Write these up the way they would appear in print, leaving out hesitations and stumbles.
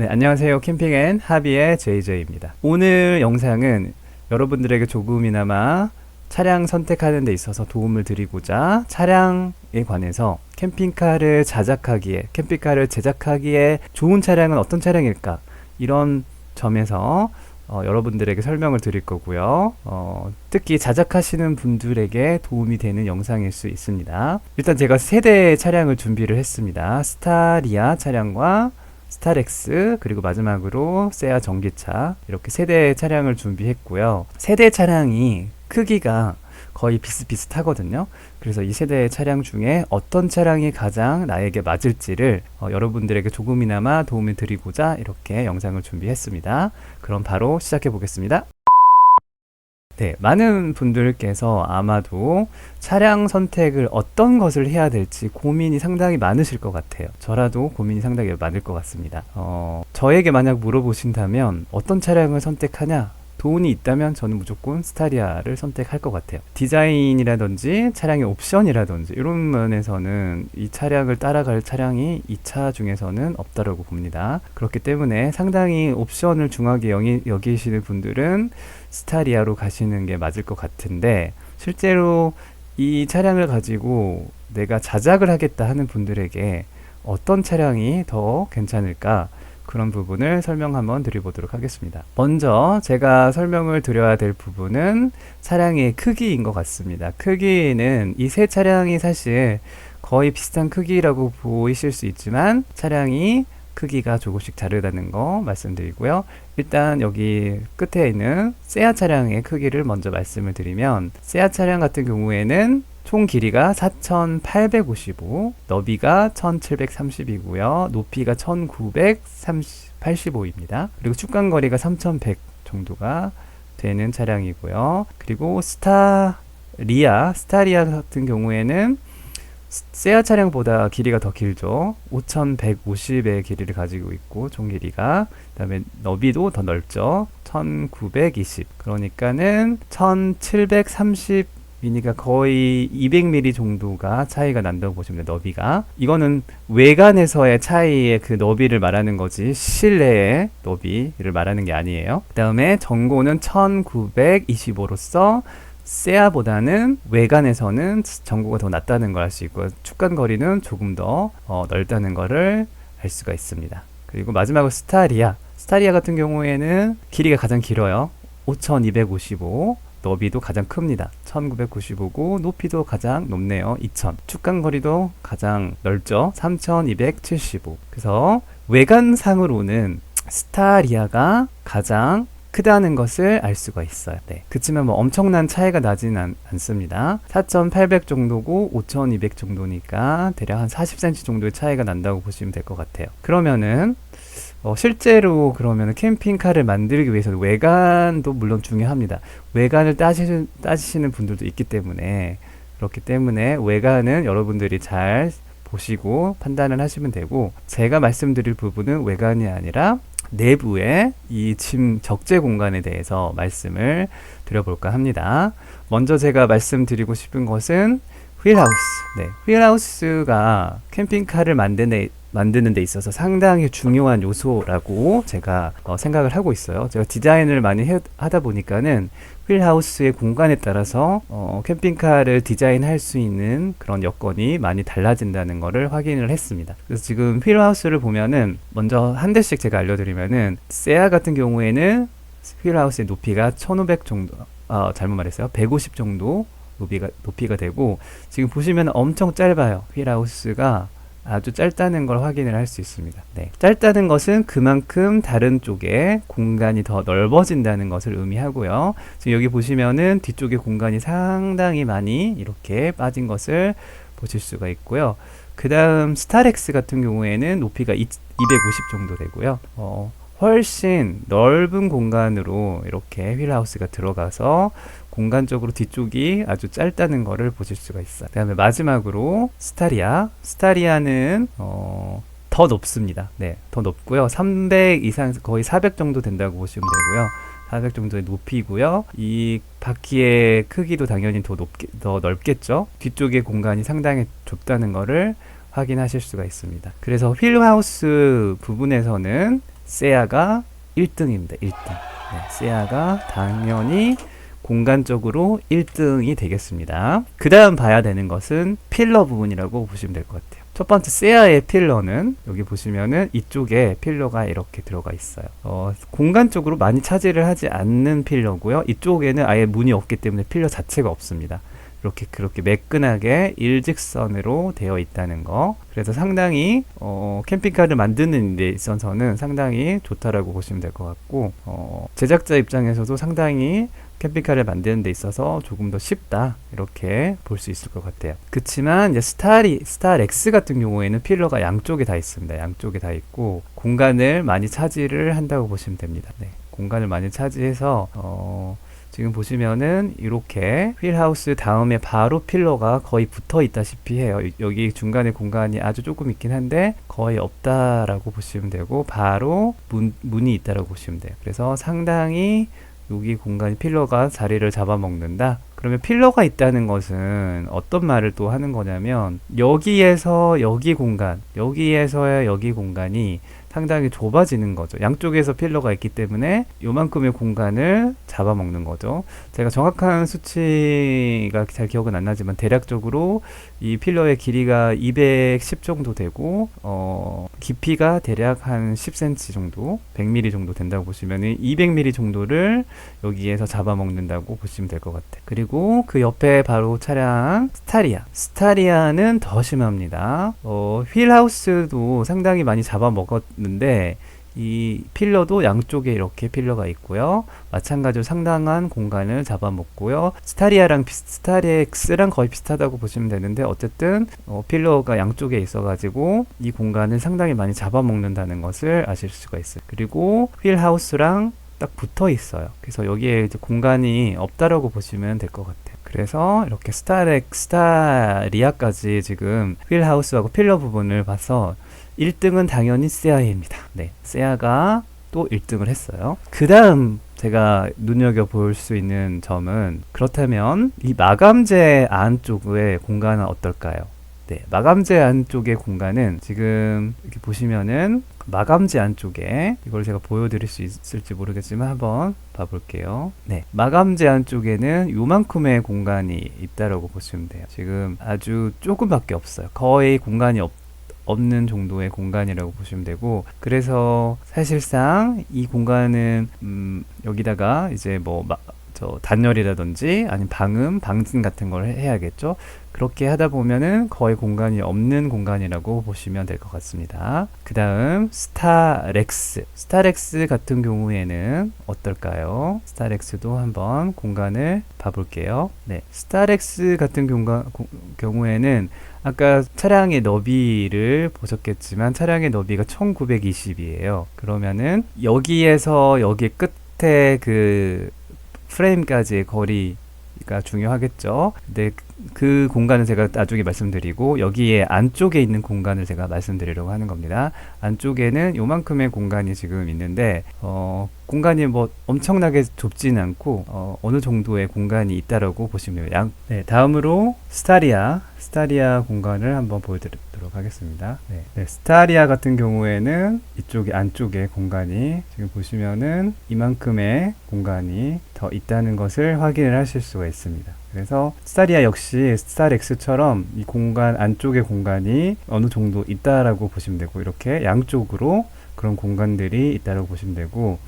네, 안녕하세요. 캠핑 앤 하비의 JJ입니다. 오늘 영상은 여러분들에게 조금이나마 차량 선택하는 데 있어서 도움을 드리고자 차량에 관해서 캠핑카를 제작하기에 좋은 차량은 어떤 차량일까? 이런 점에서 여러분들에게 설명을 드릴 거고요. 특히 자작하시는 분들에게 도움이 되는 영상일 수 있습니다. 일단 제가 세 대의 차량을 준비를 했습니다. 스타리아 차량과 스타렉스, 그리고 마지막으로 세아 전기차, 이렇게 세 대의 차량을 준비했고요. 세 대 차량이 크기가 거의 비슷비슷하거든요. 그래서 이 세 대의 차량 중에 어떤 차량이 가장 나에게 맞을지를 여러분들에게 조금이나마 도움을 드리고자 이렇게 영상을 준비했습니다. 그럼 바로 시작해 보겠습니다. 네, 많은 분들께서 아마도 차량 선택을 어떤 것을 해야 될지 고민이 상당히 많으실 것 같아요. 저라도 고민이 상당히 많을 것 같습니다. 저에게 만약 물어보신다면 어떤 차량을 선택하냐? 돈이 있다면 저는 무조건 스타리아를 선택할 것 같아요. 디자인이라든지 차량의 옵션이라든지 이런 면에서는 이 차량을 따라갈 차량이 이 차 중에서는 없다라고 봅니다. 그렇기 때문에 상당히 옵션을 중하게 여기시는 분들은 스타리아로 가시는 게 맞을 것 같은데, 실제로 이 차량을 가지고 내가 자작을 하겠다 하는 분들에게 어떤 차량이 더 괜찮을까, 그런 부분을 설명 한번 드려보도록 하겠습니다. 먼저 제가 설명을 드려야 될 부분은 차량의 크기인 것 같습니다. 크기는 이 세 차량이 사실 거의 비슷한 크기라고 보이실 수 있지만 차량이 크기가 조금씩 다르다는 거 말씀드리고요. 일단 여기 끝에 있는 세아 차량의 크기를 먼저 말씀을 드리면, 세아 차량 같은 경우에는 총 길이가 4,855, 너비가 1,730이고요. 높이가 1,985입니다. 그리고 축간거리가 3,100 정도가 되는 차량이고요. 그리고 스타리아 같은 경우에는 세아 차량보다 길이가 더 길죠. 5150의 길이를 가지고 있고 총 길이가, 그 다음에 너비도 더 넓죠. 1920, 그러니까는 1730 미니가 거의 200mm 정도가 차이가 난다고 보시면 돼요. 너비가, 이거는 외관에서의 차이의 그 너비를 말하는 거지 실내의 너비를 말하는 게 아니에요. 그 다음에 전고는 1925로서 세아보다는 외관에서는 전고가 더 낮다는 걸 알 수 있고, 축간 거리는 조금 더 넓다는 것을 알 수가 있습니다. 그리고 마지막으로 스타리아 같은 경우에는 길이가 가장 길어요. 5255, 너비도 가장 큽니다. 1995고 높이도 가장 높네요. 2000. 축간 거리도 가장 넓죠. 3275. 그래서 외관상으로는 스타리아가 가장 크다는 것을 알 수가 있어요. 네. 그치만 뭐 엄청난 차이가 나지는 않습니다. 4,800 정도고 5,200 정도니까 대략 한 40cm 정도의 차이가 난다고 보시면 될 것 같아요. 그러면은 실제로 그러면 캠핑카를 만들기 위해서는 외관도 물론 중요합니다. 외관을 따지시는 분들도 있기 때문에, 그렇기 때문에 외관은 여러분들이 잘 보시고 판단을 하시면 되고, 제가 말씀드릴 부분은 외관이 아니라 내부의 이 짐 적재 공간에 대해서 말씀을 드려볼까 합니다. 먼저 제가 말씀드리고 싶은 것은 휠하우스. 네, 휠하우스가 캠핑카를 만드는 데 있어서 상당히 중요한 요소라고 제가 생각을 하고 있어요. 제가 디자인을 많이 하다 보니까는 휠하우스의 공간에 따라서 캠핑카를 디자인할 수 있는 그런 여건이 많이 달라진다는 것을 확인을 했습니다. 그래서 지금 휠하우스를 보면은 먼저 한 대씩 제가 알려드리면은, 세아 같은 경우에는 휠하우스의 높이가 1500 정도, 잘못 말했어요. 150 정도 높이가 되고, 지금 보시면 엄청 짧아요. 휠하우스가 아주 짧다는 걸 확인을 할 수 있습니다. 네. 짧다는 것은 그만큼 다른 쪽에 공간이 더 넓어진다는 것을 의미하고요. 지금 여기 보시면은 뒤쪽에 공간이 상당히 많이 이렇게 빠진 것을 보실 수가 있고요. 그 다음 스타렉스 같은 경우에는 높이가 250 정도 되고요. 훨씬 넓은 공간으로 이렇게 휠하우스가 들어가서 공간적으로 뒤쪽이 아주 짧다는 것을 보실 수가 있어요. 그 다음에 마지막으로 스타리아는 더 높습니다. 네, 더 높고요. 300 이상, 거의 400 정도 된다고 보시면 되고요. 400 정도의 높이고요. 이 바퀴의 크기도 당연히 더 넓겠죠. 뒤쪽의 공간이 상당히 좁다는 것을 확인하실 수가 있습니다. 그래서 휠하우스 부분에서는 세아가 1등입니다. 1등. 네, 세아가 당연히 공간적으로 1등이 되겠습니다. 그 다음 봐야 되는 것은 필러 부분이라고 보시면 될 것 같아요. 첫 번째 세아의 필러는 여기 보시면은 이쪽에 필러가 이렇게 들어가 있어요. 공간적으로 많이 차지를 하지 않는 필러고요. 이쪽에는 아예 문이 없기 때문에 필러 자체가 없습니다. 이렇게 그렇게 매끈하게 일직선으로 되어 있다는 거. 그래서 상당히 캠핑카를 만드는 데 있어서는 상당히 좋다라고 보시면 될 것 같고, 제작자 입장에서도 상당히 캠핑카를 만드는 데 있어서 조금 더 쉽다, 이렇게 볼 수 있을 것 같아요. 그치만 이제 스타렉스 같은 경우에는 필러가 양쪽에 다 있습니다. 양쪽에 다 있고 공간을 많이 차지를 한다고 보시면 됩니다. 네, 공간을 많이 차지해서 지금 보시면은 이렇게 휠하우스 다음에 바로 필러가 거의 붙어 있다시피 해요. 여기 중간에 공간이 아주 조금 있긴 한데 거의 없다라고 보시면 되고, 바로 문이 있다라고 보시면 돼요. 그래서 상당히 여기 공간이 필러가 자리를 잡아먹는다. 그러면 필러가 있다는 것은 어떤 말을 또 하는 거냐면, 여기에서 여기 공간, 여기에서의 여기 공간이 상당히 좁아지는 거죠. 양쪽에서 필러가 있기 때문에 요만큼의 공간을 잡아먹는 거죠. 제가 정확한 수치가 잘 기억은 안 나지만 대략적으로 이 필러의 길이가 210 정도 되고 깊이가 대략 한 10cm 정도, 100mm 정도 된다고 보시면 200mm 정도를 여기에서 잡아먹는다고 보시면 될 것 같아요. 그리고 그 옆에 바로 차량 스타리아는 더 심합니다. 휠하우스도 상당히 많이 잡아먹었는데 이 필러도 양쪽에 이렇게 필러가 있고요. 마찬가지로 상당한 공간을 잡아먹고요. 스타렉스랑 거의 비슷하다고 보시면 되는데, 어쨌든 필러가 양쪽에 있어가지고 이 공간을 상당히 많이 잡아먹는다는 것을 아실 수가 있어요. 그리고 휠하우스랑 딱 붙어 있어요. 그래서 여기에 이제 공간이 없다라고 보시면 될 것 같아요. 그래서 이렇게 스타리아까지 지금 휠하우스하고 필러 부분을 봐서 1등은 당연히 세아입니다. 네, 세아가 또 1등을 했어요. 그 다음 제가 눈여겨볼 수 있는 점은, 그렇다면 이 마감재 안쪽의 공간은 어떨까요? 네, 마감재 안쪽의 공간은 지금 이렇게 보시면은 마감재 안쪽에, 이걸 제가 보여드릴 수 있을지 모르겠지만 한번 봐볼게요. 네, 마감재 안쪽에는 요만큼의 공간이 있다라고 보시면 돼요. 지금 아주 조금밖에 없어요. 거의 공간이 없는 정도의 공간이라고 보시면 되고, 그래서 사실상 이 공간은 여기다가 이제 단열이라든지 아니면 방진 같은 걸 해야겠죠. 그렇게 하다 보면은 거의 공간이 없는 공간이라고 보시면 될 것 같습니다. 그 다음 스타렉스 같은 경우에는 어떨까요? 스타렉스도 한번 공간을 봐볼게요. 네, 스타렉스 같은 경우에는 아까 차량의 너비를 보셨겠지만 차량의 너비가 1920이에요. 그러면은 여기에서 여기 끝에 그 프레임까지의 거리가 중요하겠죠. 근데 그 공간은 제가 나중에 말씀드리고, 여기에 안쪽에 있는 공간을 제가 말씀드리려고 하는 겁니다. 안쪽에는 요만큼의 공간이 지금 있는데 공간이 뭐 엄청나게 좁지는 않고 어느 정도의 공간이 있다라고 보시면 돼요. 네, 다음으로 스타리아 공간을 한번 보여드리도록 하겠습니다. 네, 스타리아 같은 경우에는 이쪽에 안쪽에 공간이 지금 보시면은 이만큼의 공간이 더 있다는 것을 확인을 하실 수가 있습니다. 그래서 스타리아 역시 스타렉스처럼 이 공간 안쪽의 공간이 어느 정도 있다라고 보시면 되고, 이렇게 양쪽으로 그런 공간들이 있다고 보시면 되고,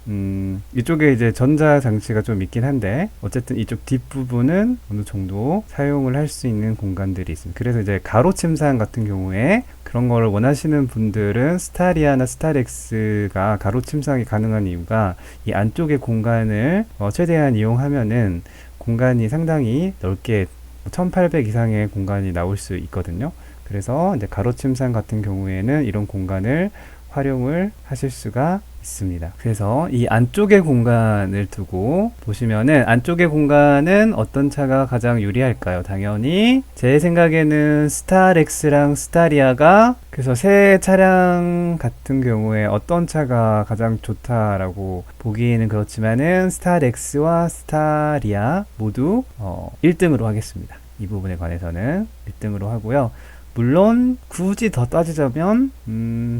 이쪽에 이제 전자장치가 좀 있긴 한데 어쨌든 이쪽 뒷부분은 어느 정도 사용을 할 수 있는 공간들이 있습니다. 그래서 이제 가로 침상 같은 경우에 그런 거를 원하시는 분들은 스타리아나 스타렉스가 가로 침상이 가능한 이유가, 이 안쪽의 공간을 최대한 이용하면은 공간이 상당히 넓게 1800 이상의 공간이 나올 수 있거든요. 그래서 이제 가로 침상 같은 경우에는 이런 공간을 활용을 하실 수가 있습니다. 그래서 이 안쪽의 공간을 두고 보시면은 안쪽의 공간은 어떤 차가 가장 유리할까요? 당연히 제 생각에는 스타렉스랑 스타리아가, 그래서 새 차량 같은 경우에 어떤 차가 가장 좋다라고 보기에는 그렇지만은 스타렉스와 스타리아 모두 1등으로 하겠습니다. 이 부분에 관해서는 1등으로 하고요. 물론 굳이 더 따지자면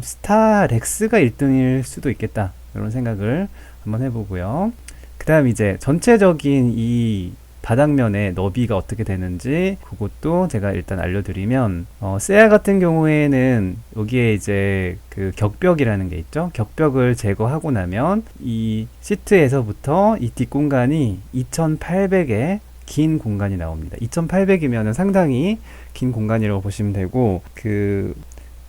스타렉스가 1등일 수도 있겠다, 이런 생각을 한번 해보고요. 그 다음 이제 전체적인 이 바닥면의 너비가 어떻게 되는지 그것도 제가 일단 알려드리면, 세아 같은 경우에는 여기에 이제 그 격벽이라는 게 있죠. 격벽을 제거하고 나면 이 시트에서부터 이 뒷공간이 2800의 긴 공간이 나옵니다. 2800이면 상당히 긴 공간이라고 보시면 되고,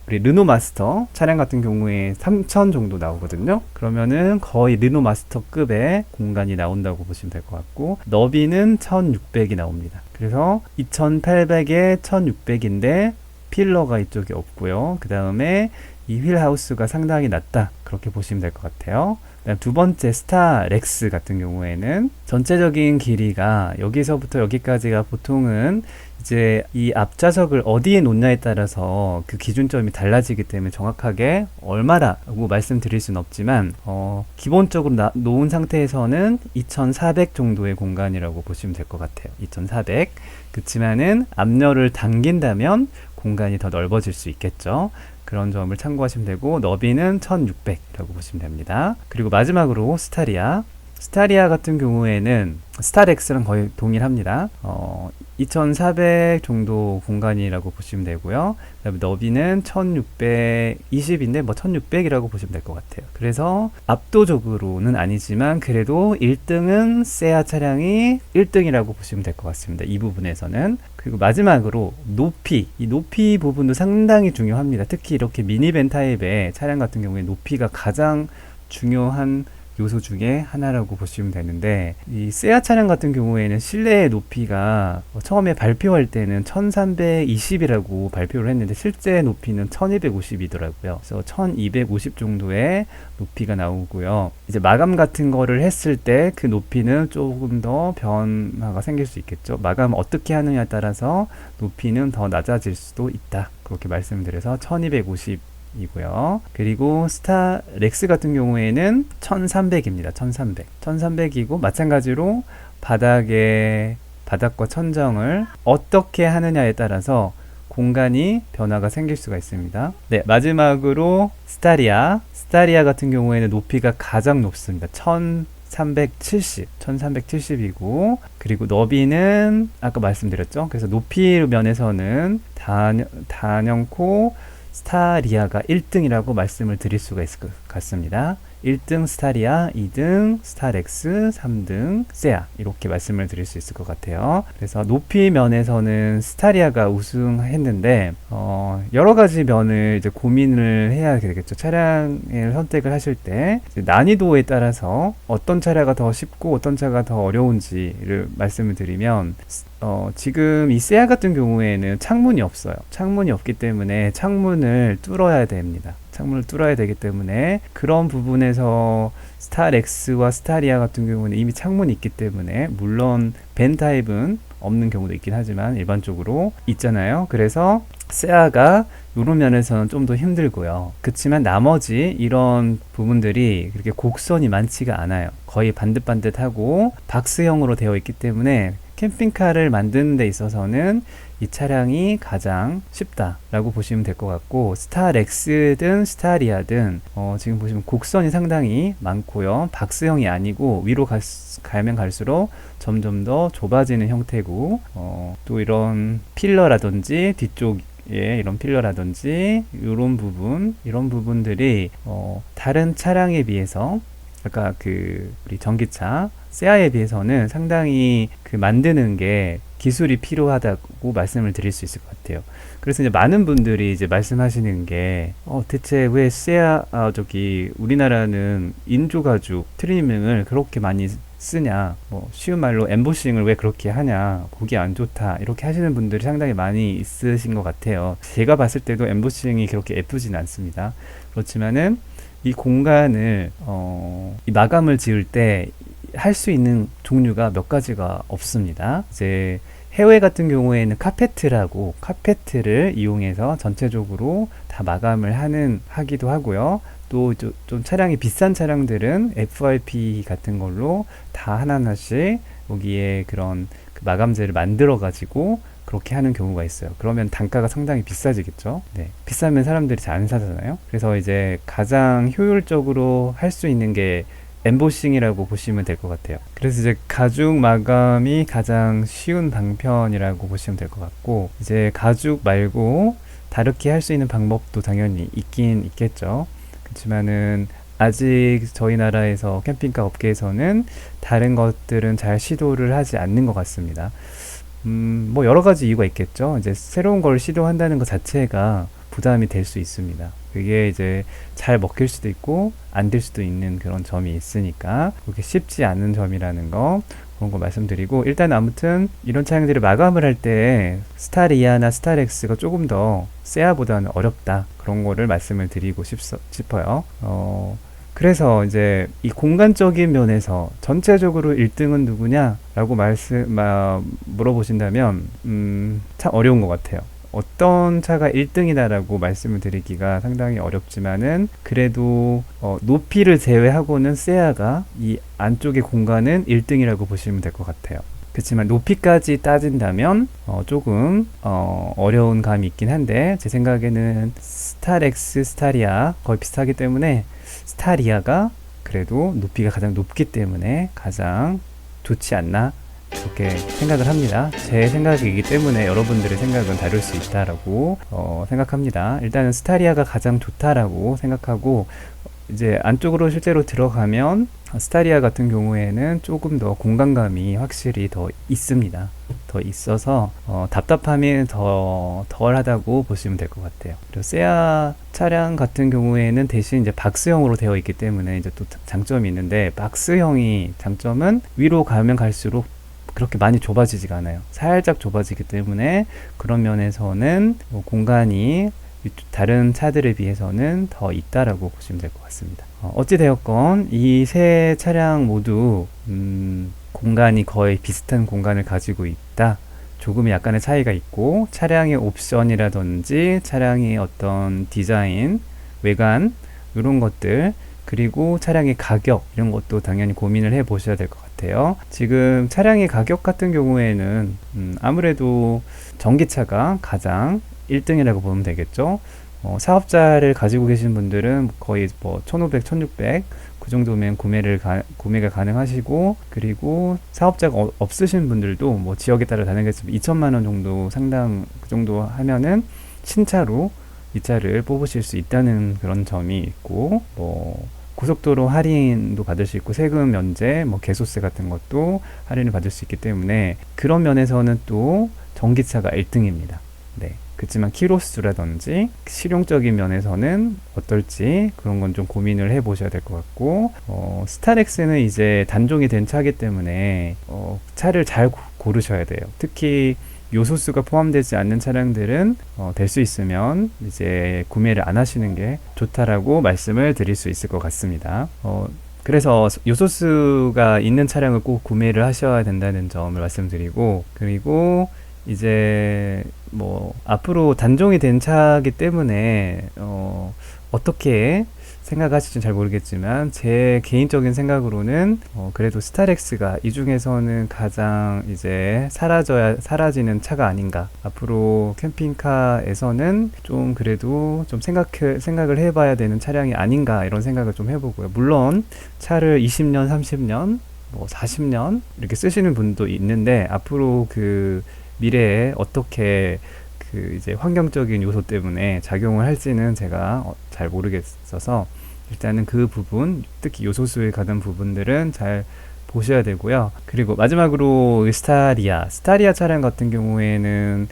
우리 르노 마스터 차량 같은 경우에 3000 정도 나오거든요. 그러면은 거의 르노 마스터급의 공간이 나온다고 보시면 될 것 같고, 너비는 1600이 나옵니다. 그래서 2800에 1600인데 필러가 이쪽에 없고요. 그 다음에 이 휠하우스가 상당히 낮다, 그렇게 보시면 될 것 같아요. 그다음 두 번째 스타렉스 같은 경우에는 전체적인 길이가 여기서부터 여기까지가 보통은 이제 이 앞좌석을 어디에 놓냐에 따라서 그 기준점이 달라지기 때문에 정확하게 얼마라고 말씀드릴 수는 없지만, 기본적으로 놓은 상태에서는 2400 정도의 공간이라고 보시면 될 것 같아요. 2400. 그렇지만은 앞열을 당긴다면 공간이 더 넓어질 수 있겠죠. 그런 점을 참고하시면 되고, 너비는 1600이라고 보시면 됩니다. 그리고 마지막으로 스타리아 같은 경우에는 스타렉스랑 거의 동일합니다. 2400 정도 공간이라고 보시면 되고요. 그다음에 너비는 1620인데 뭐 1600이라고 보시면 될 것 같아요. 그래서 압도적으로는 아니지만 그래도 1등은 세아 차량이 1등이라고 보시면 될 것 같습니다. 이 부분에서는. 그리고 마지막으로 이 높이 부분도 상당히 중요합니다. 특히 이렇게 미니밴 타입의 차량 같은 경우에 높이가 가장 중요한 요소 중에 하나라고 보시면 되는데, 이 세아 차량 같은 경우에는 실내의 높이가 처음에 발표할 때는 1320이라고 발표를 했는데 실제 높이는 1250이더라고요. 그래서 1250 정도의 높이가 나오고요. 이제 마감 같은 거를 했을 때 그 높이는 조금 더 변화가 생길 수 있겠죠. 마감 어떻게 하느냐에 따라서 높이는 더 낮아질 수도 있다, 그렇게 말씀드려서 1250 이고요. 그리고 스타렉스 같은 경우에는 1300입니다. 1300이고 마찬가지로 바닥과 천정을 어떻게 하느냐에 따라서 공간이 변화가 생길 수가 있습니다. 네, 마지막으로 스타리아 같은 경우에는 높이가 가장 높습니다. 1370이고, 그리고 너비는 아까 말씀드렸죠. 그래서 높이 면에서는 단연코 스타리아가 1등이라고 말씀을 드릴 수가 있을 것 같습니다. 1등 스타리아, 2등 스타렉스, 3등 세아, 이렇게 말씀을 드릴 수 있을 것 같아요. 그래서 높이 면에서는 스타리아가 우승했는데, 여러 가지 면을 이제 고민을 해야 되겠죠. 차량을 선택을 하실 때 난이도에 따라서 어떤 차량이 더 쉽고 어떤 차가 더 어려운지를 말씀을 드리면, 지금 이 세아 같은 경우에는 창문이 없어요. 창문이 없기 때문에 창문을 뚫어야 됩니다. 창문을 뚫어야 되기 때문에 그런 부분에서 스타렉스와 스타리아 같은 경우는 이미 창문이 있기 때문에, 물론 벤 타입은 없는 경우도 있긴 하지만 일반적으로 있잖아요. 그래서 세아가 이런 면에서는 좀 더 힘들고요. 그렇지만 나머지 이런 부분들이 그렇게 곡선이 많지가 않아요. 거의 반듯반듯하고 박스형으로 되어 있기 때문에 캠핑카를 만드는 데 있어서는 이 차량이 가장 쉽다라고 보시면 될 것 같고, 스타렉스든 스타리아든 지금 보시면 곡선이 상당히 많고요. 박스형이 아니고 위로 가면 갈수록 점점 더 좁아지는 형태고, 또 이런 필러라든지 뒤쪽에 이런 필러라든지 이런 부분들이 다른 차량에 비해서, 아까 우리 전기차 세아에 비해서는 상당히 만드는 게 기술이 필요하다고 말씀을 드릴 수 있을 것 같아요. 그래서 이제 많은 분들이 이제 말씀하시는 게, 대체 왜 세아, 우리나라는 인조가죽 트리밍을 그렇게 많이 쓰냐, 쉬운 말로 엠보싱을 왜 그렇게 하냐, 보기 안 좋다, 이렇게 하시는 분들이 상당히 많이 있으신 것 같아요. 제가 봤을 때도 엠보싱이 그렇게 예쁘진 않습니다. 그렇지만은 이 공간을, 이 마감을 지을 때 할 수 있는 종류가 몇 가지가 없습니다. 이제 해외 같은 경우에는 카페트를 이용해서 전체적으로 다 마감을 하기도 하고요. 또 좀 차량이 비싼 차량들은 FRP 같은 걸로 다 하나하나씩 여기에 그런 마감재를 만들어 가지고 그렇게 하는 경우가 있어요. 그러면 단가가 상당히 비싸지겠죠. 네. 비싸면 사람들이 잘 안 사잖아요. 그래서 이제 가장 효율적으로 할 수 있는 게 엠보싱이라고 보시면 될 것 같아요. 그래서 이제 가죽 마감이 가장 쉬운 방편이라고 보시면 될 것 같고, 이제 가죽 말고 다르게 할 수 있는 방법도 당연히 있긴 있겠죠. 그렇지만은 아직 저희 나라에서 캠핑카 업계에서는 다른 것들은 잘 시도를 하지 않는 것 같습니다. 뭐 여러 가지 이유가 있겠죠. 이제 새로운 걸 시도한다는 것 자체가 부담이 될 수 있습니다. 그게 이제 잘 먹힐 수도 있고 안 될 수도 있는 그런 점이 있으니까 그렇게 쉽지 않은 점이라는 거, 그런 거 말씀드리고, 일단 아무튼 이런 차량들을 마감을 할 때 스타리아나 스타렉스가 조금 더 세아보다는 어렵다, 그런 거를 말씀을 드리고 싶어요. 그래서 이제 이 공간적인 면에서 전체적으로 1등은 누구냐라고 물어보신다면 참 어려운 것 같아요. 어떤 차가 1등이다라고 말씀을 드리기가 상당히 어렵지만은, 그래도 높이를 제외하고는 세아가 이 안쪽의 공간은 1등이라고 보시면 될 것 같아요. 그렇지만 높이까지 따진다면 조금 어려운 감이 있긴 한데, 제 생각에는 스타렉스, 스타리아 거의 비슷하기 때문에 스타리아가 그래도 높이가 가장 높기 때문에 가장 좋지 않나, 그렇게 생각을 합니다. 제 생각이기 때문에 여러분들의 생각은 다를 수 있다라고 생각합니다. 일단은 스타리아가 가장 좋다라고 생각하고, 이제 안쪽으로 실제로 들어가면 스타리아 같은 경우에는 조금 더 공간감이 확실히 더 있습니다. 더 있어서 답답함이 더 덜하다고 보시면 될 것 같아요. 그리고 세아 차량 같은 경우에는 대신 이제 박스형으로 되어 있기 때문에 이제 또 장점이 있는데, 박스형이 장점은 위로 가면 갈수록 그렇게 많이 좁아지지가 않아요. 살짝 좁아지기 때문에 그런 면에서는 공간이 다른 차들에 비해서는 더 있다라고 보시면 될 것 같습니다. 어찌되었건 이 세 차량 모두 공간이 거의 비슷한 공간을 가지고 있다. 조금 약간의 차이가 있고, 차량의 옵션이라든지 차량의 어떤 디자인, 외관, 이런 것들, 그리고 차량의 가격, 이런 것도 당연히 고민을 해 보셔야 될 것 같아요. 지금 차량의 가격 같은 경우에는 아무래도 전기차가 가장 1등이라고 보면 되겠죠. 사업자를 가지고 계신 분들은 거의 뭐 1500, 1600 그 정도면 구매가 가능하시고, 그리고 사업자가 없으신 분들도 뭐 지역에 따라 다르겠지만 2천만 원 정도 상당, 그 정도 하면은 신차로 이 차를 뽑으실 수 있다는 그런 점이 있고, 뭐 고속도로 할인도 받을 수 있고, 세금 면제, 뭐 개소세 같은 것도 할인을 받을 수 있기 때문에 그런 면에서는 또 전기차가 1등입니다. 네. 그렇지만 키로수라든지 실용적인 면에서는 어떨지, 그런 건 좀 고민을 해 보셔야 될 것 같고, 스타렉스는 이제 단종이 된 차기 때문에 차를 잘 고르셔야 돼요. 특히 요소수가 포함되지 않는 차량들은 될 수 있으면 이제 구매를 안 하시는 게 좋다라고 말씀을 드릴 수 있을 것 같습니다. 그래서 요소수가 있는 차량을 꼭 구매를 하셔야 된다는 점을 말씀드리고, 그리고 이제 뭐 앞으로 단종이 된 차기 때문에 어떻게 생각하실지 잘 모르겠지만, 제 개인적인 생각으로는 그래도 스타렉스가 이 중에서는 가장 이제 사라지는 차가 아닌가. 앞으로 캠핑카에서는 좀 그래도 좀 생각을 해봐야 되는 차량이 아닌가, 이런 생각을 좀 해보고요. 물론 차를 20년, 30년, 뭐 40년 이렇게 쓰시는 분도 있는데, 앞으로 그 미래에 어떻게 그 이제 환경적인 요소 때문에 작용을 할지는 제가 잘 모르겠어서, 일단은 그 부분, 특히 요소수에 관한 부분들은 잘 보셔야 되고요. 그리고 마지막으로 스타리아 차량 같은 경우에는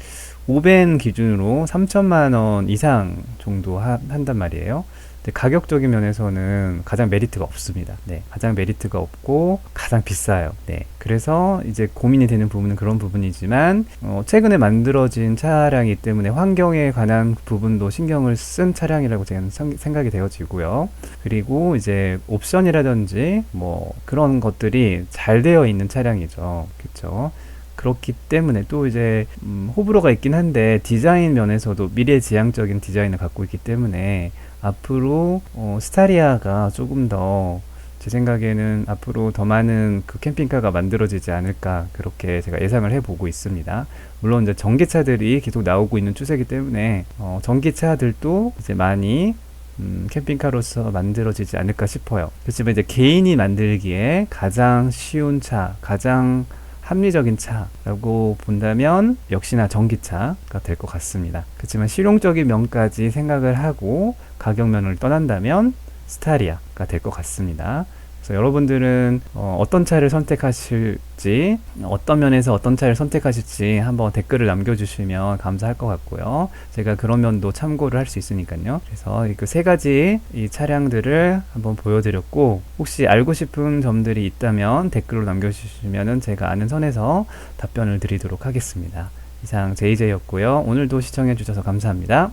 5벤 기준으로 3천만 원 이상 정도 한단 말이에요. 근데 가격적인 면에서는 가장 메리트가 없습니다. 네, 가장 메리트가 없고 가장 비싸요. 네, 그래서 이제 고민이 되는 부분은 그런 부분이지만, 최근에 만들어진 차량이기 때문에 환경에 관한 부분도 신경을 쓴 차량이라고 저는 생각이 되어지고요. 그리고 이제 옵션이라든지 뭐 그런 것들이 잘 되어 있는 차량이죠. 그렇죠? 그렇기 때문에 또 이제 호불호가 있긴 한데, 디자인 면에서도 미래지향적인 디자인을 갖고 있기 때문에 앞으로 스타리아가 조금 더 제 생각에는 앞으로 더 많은 그 캠핑카가 만들어지지 않을까 그렇게 제가 예상을 해보고 있습니다. 물론 이제 전기차들이 계속 나오고 있는 추세이기 때문에 전기차들도 이제 많이 캠핑카로서 만들어지지 않을까 싶어요. 그렇지만 이제 개인이 만들기에 가장 쉬운 차, 가장 합리적인 차라고 본다면 역시나 전기차가 될 것 같습니다. 그렇지만 실용적인 면까지 생각을 하고 가격면을 떠난다면 스타리아가 될 것 같습니다. 그래서 여러분들은 어떤 차를 선택하실지, 어떤 면에서 어떤 차를 선택하실지 한번 댓글을 남겨주시면 감사할 것 같고요. 제가 그런 면도 참고를 할 수 있으니까요. 그래서 그 세 가지 이 차량들을 한번 보여드렸고, 혹시 알고 싶은 점들이 있다면 댓글로 남겨주시면 제가 아는 선에서 답변을 드리도록 하겠습니다. 이상 JJ였고요. 오늘도 시청해주셔서 감사합니다.